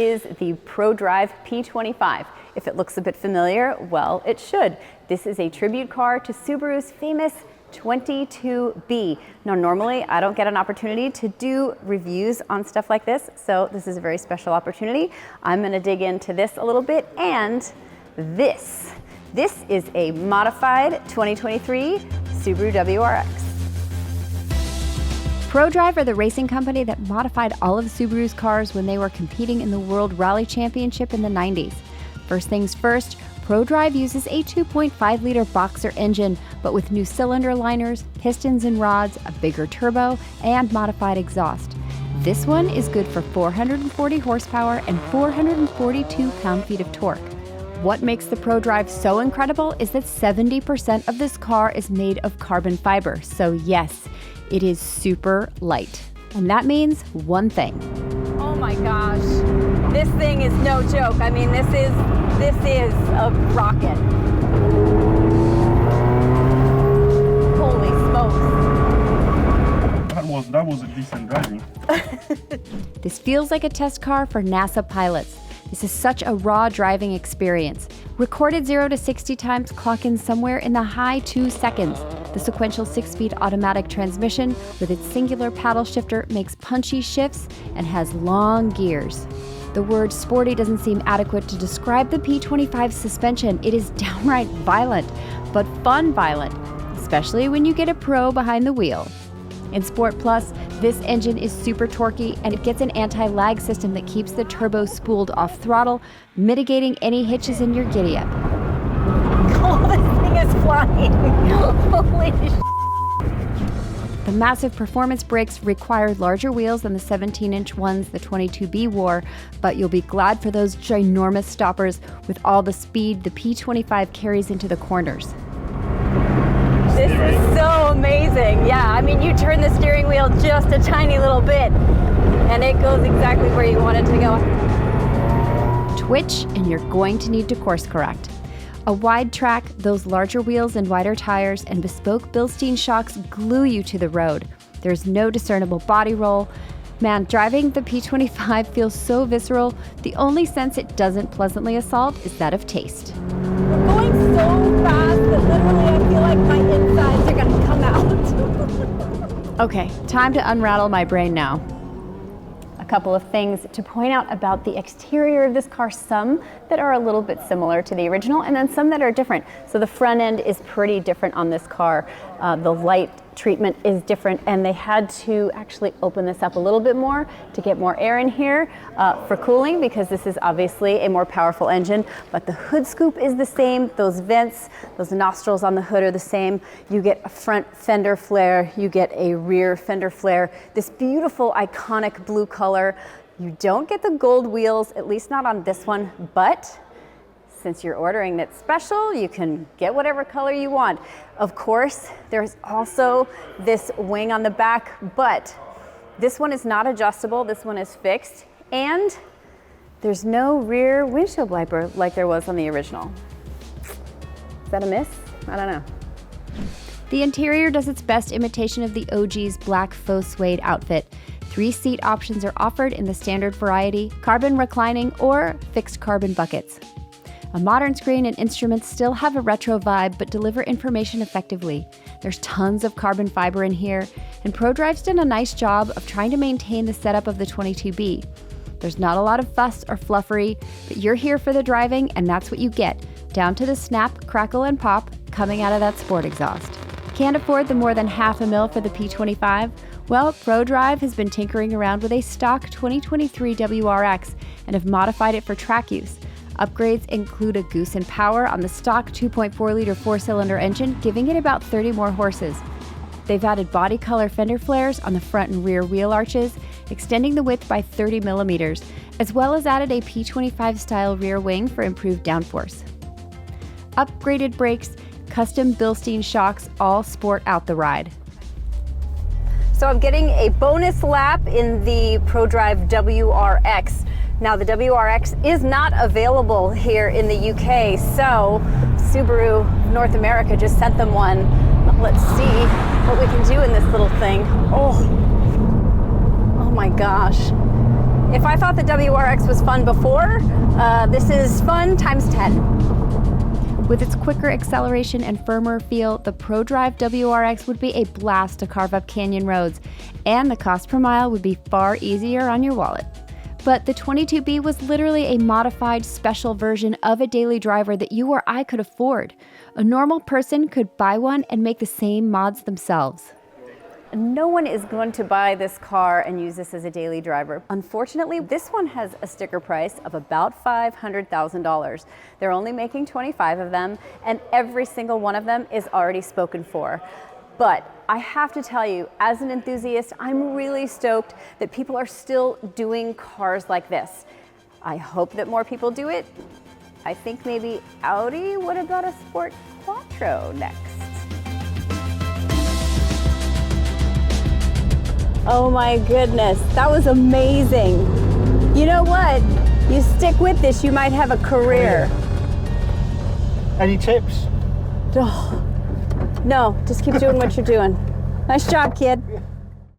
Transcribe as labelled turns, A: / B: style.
A: is the Prodrive P25. If it looks a bit familiar, well, it should. This is a tribute car to Subaru's famous 22B. Now, normally I don't get an opportunity to do reviews on stuff like this, so this is a very special opportunity. I'm going to dig into this a little bit, and this is a modified 2023 Subaru WRX.
B: Prodrive are the racing company that modified all of Subaru's cars when they were competing in the World Rally Championship in the 90s. First things first, Prodrive uses a 2.5-liter boxer engine, but with new cylinder liners, pistons and rods, a bigger turbo, and modified exhaust. This one is good for 440 horsepower and 442 pound-feet of torque. What makes the Prodrive so incredible is that 70% of this car is made of carbon fiber, so yes, it is super light. And that means one thing.
A: Oh my gosh, this thing is no joke. I mean, this is a rocket. Holy smokes.
C: That was a decent driving.
B: This feels like a test car for NASA pilots. This is such a raw driving experience. Recorded 0 to 60 times clock in somewhere in the high 2 seconds. The sequential 6-speed automatic transmission with its singular paddle shifter makes punchy shifts and has long gears. The word sporty doesn't seem adequate to describe the P25's suspension. It is downright violent, but fun violent, especially when you get a pro behind the wheel. In Sport Plus, this engine is super torquey, and it gets an anti-lag system that keeps the turbo spooled off throttle, mitigating any hitches in your giddy-up.
A: Oh, this thing is flying. Holy sh**.
B: The massive performance brakes require larger wheels than the 17-inch ones the 22B wore, but you'll be glad for those ginormous stoppers with all the speed the P25 carries into the corners.
A: This is so amazing. Yeah, I mean, you turn the steering wheel just a tiny little bit, and it goes exactly where you want it to go.
B: Twitch, and you're going to need to course correct. A wide track, those larger wheels and wider tires, and bespoke Bilstein shocks glue you to the road. There's no discernible body roll. Man, driving the P25 feels so visceral. The only sense it doesn't pleasantly assault is that of taste.
A: We're going so fast that literally I feel like my insides are gonna come out.
B: Okay, time to unrattle my brain now.
A: A couple of things to point out about the exterior of this car, some that are a little bit similar to the original and then some that are different. So the front end is pretty different on this car. The light treatment is different, and they had to actually open this up a little bit more to get more air in here for cooling, because this is obviously a more powerful engine, but the hood scoop is the same. Those vents, those nostrils on the hood are the same. You get a front fender flare, you get a rear fender flare, this beautiful iconic blue color. You don't get the gold wheels, at least not on this one, but since you're ordering it special, you can get whatever color you want. Of course, there's also this wing on the back, but this one is not adjustable. This one is fixed, and there's no rear windshield wiper like there was on the original. Is that a miss? I don't know.
B: The interior does its best imitation of the OG's black faux suede outfit. 3 seat options are offered in the standard variety, carbon reclining, or fixed carbon buckets. A modern screen and instruments still have a retro vibe, but deliver information effectively. There's tons of carbon fiber in here, and Prodrive's done a nice job of trying to maintain the setup of the 22B. There's not a lot of fuss or fluffery, but you're here for the driving, and that's what you get, down to the snap, crackle, and pop coming out of that sport exhaust. Can't afford the more than $500,000 for the P25? Well, Prodrive has been tinkering around with a stock 2023 WRX and have modified it for track use. Upgrades include a goose in power on the stock 2.4-liter 4-cylinder engine, giving it about 30 more horses. They've added body color fender flares on the front and rear wheel arches, extending the width by 30 millimeters, as well as added a P25-style rear wing for improved downforce. Upgraded brakes, custom Bilstein shocks all sport out the ride.
A: So I'm getting a bonus lap in the Prodrive WRX. Now, the WRX is not available here in the UK, so Subaru North America just sent them one. Let's see what we can do in this little thing. Oh my gosh. If I thought the WRX was fun before, this is fun times 10.
B: With its quicker acceleration and firmer feel, the Prodrive WRX would be a blast to carve up canyon roads, and the cost per mile would be far easier on your wallet. But the 22B was literally a modified special version of a daily driver that you or I could afford. A normal person could buy one and make the same mods themselves.
A: No one is going to buy this car and use this as a daily driver. Unfortunately, this one has a sticker price of about $500,000. They're only making 25 of them, and every single one of them is already spoken for. But I have to tell you, as an enthusiast, I'm really stoked that people are still doing cars like this. I hope that more people do it. I think maybe Audi would have got a Sport Quattro next. Oh my goodness, that was amazing. You know what? You stick with this, you might have a career.
C: Any tips?
A: Oh, no, just keep doing what you're doing. Nice job, kid.